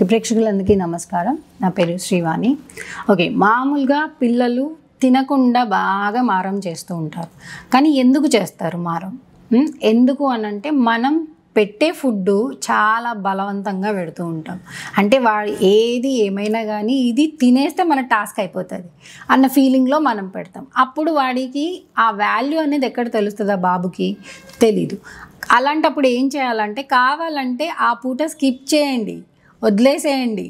ప్రేక్షకులందరికీ నమస్కారం. నా పేరు శ్రీవాణి. ఓకే, మామూలుగా పిల్లలు తినకుండా బాగా మారం చేస్తూ ఉంటారు. కానీ ఎందుకు చేస్తారు మారం? ఎందుకు అనంటే మనం పెట్టే ఫుడ్డు చాలా బలవంతంగా పెడుతూ ఉంటాం. అంటే వాడు ఏది ఏమైనా కానీ ఇది తినేస్తే మన టాస్క్ అయిపోతుంది అన్న ఫీలింగ్లో మనం పెడతాం. అప్పుడు వాడికి ఆ వాల్యూ అనేది ఎక్కడ తెలుస్తుంది? ఆ బాబుకి తెలీదు. అలాంటప్పుడు ఏం చేయాలంటే, కావాలంటే ఆ పూట స్కిప్ చేయండి, వదిలేసేయండి.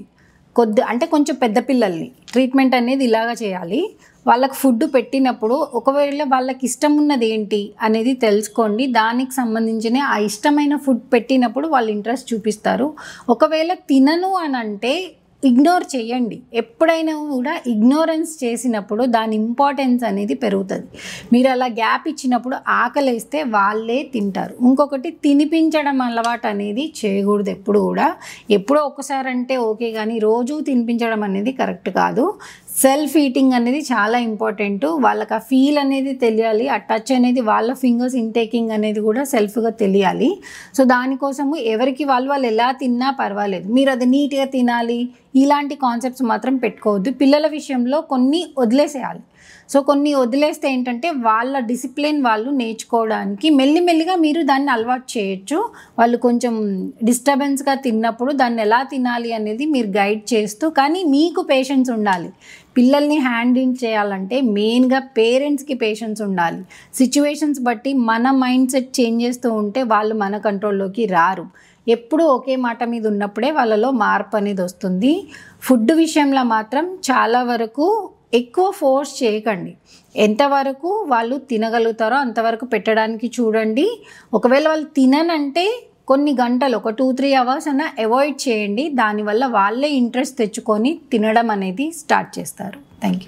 కొంచెం పెద్ద పిల్లల్ని ట్రీట్మెంట్ అనేది ఇలాగ చేయాలి. వాళ్ళకి ఫుడ్ పెట్టినప్పుడు ఒకవేళ వాళ్ళకి ఇష్టం ఉన్నది ఏంటి అనేది తెలుసుకోండి. దానికి సంబంధించిన ఆ ఇష్టమైన ఫుడ్ పెట్టినప్పుడు వాళ్ళు ఇంట్రెస్ట్ చూపిస్తారు. ఒకవేళ తినను అని అంటే ఇగ్నోర్ చేయండి. ఎప్పుడైనా కూడా ఇగ్నోరెన్స్ చేసినప్పుడు దాని ఇంపార్టెన్స్ అనేది పెరుగుతుంది. మీరు అలా గ్యాప్ ఇచ్చినప్పుడు ఆకలేస్తే వాళ్ళే తింటారు. ఇంకొకటి, తినిపించడం అలవాటు అనేది చేయకూడదు ఎప్పుడు కూడా. ఎప్పుడో ఒకసారి అంటే ఓకే, కానీ రోజు తినిపించడం అనేది కరెక్ట్ కాదు. సెల్ఫ్ ఈటింగ్ అనేది చాలా ఇంపార్టెంట్. వాళ్ళకి ఆ ఫీల్ అనేది తెలియాలి, ఆ టచ్ అనేది, వాళ్ళ ఫింగర్స్ ఇంటేకింగ్ అనేది కూడా సెల్ఫ్గా తెలియాలి. సో దానికోసము ఎవరికి వాళ్ళు ఎలా తిన్నా పర్వాలేదు, మీరు అది నీట్గా తినాలి ఇలాంటి కాన్సెప్ట్స్ మాత్రం పెట్టుకోవద్దు. పిల్లల విషయంలో కొన్ని వదిలేసేయాలి. సో కొన్ని వదిలేస్తే ఏంటంటే వాళ్ళ డిసిప్లిన్ వాళ్ళు నేర్చుకోవడానికి మెల్లిమెల్లిగా మీరు దాన్ని అలవాటు చేయొచ్చు. వాళ్ళు కొంచెం డిస్టర్బెన్స్గా తిన్నప్పుడు దాన్ని ఎలా తినాలి అనేది మీరు గైడ్ చేస్తూ, కానీ మీకు పేషెన్స్ ఉండాలి. పిల్లల్ని హ్యాండిల్ చేయాలంటే మెయిన్గా పేరెంట్స్కి పేషెన్స్ ఉండాలి. సిచ్యువేషన్స్ బట్టి మన మైండ్ సెట్ చేంజ్ చేస్తూ ఉంటే వాళ్ళు మన కంట్రోల్లోకి రారు. ఎప్పుడూ ఒకే మాట మీద ఉన్నప్పుడే వాళ్ళలో మార్పు అనేది వస్తుంది. ఫుడ్ విషయంలో మాత్రం చాలా వరకు ఎక్కువ ఫోర్స్ చేయకండి. ఎంతవరకు వాళ్ళు తినగలుగుతారో అంతవరకు పెట్టడానికి చూడండి. ఒకవేళ వాళ్ళు తిననంటే కొన్ని గంటలు, ఒక 2-3 అవర్స్ అన్న అవాయిడ్ చేయండి. దానివల్ల వాళ్ళే ఇంట్రెస్ట్ తెచ్చుకొని తినడం అనేది స్టార్ట్ చేస్తారు. Thank you.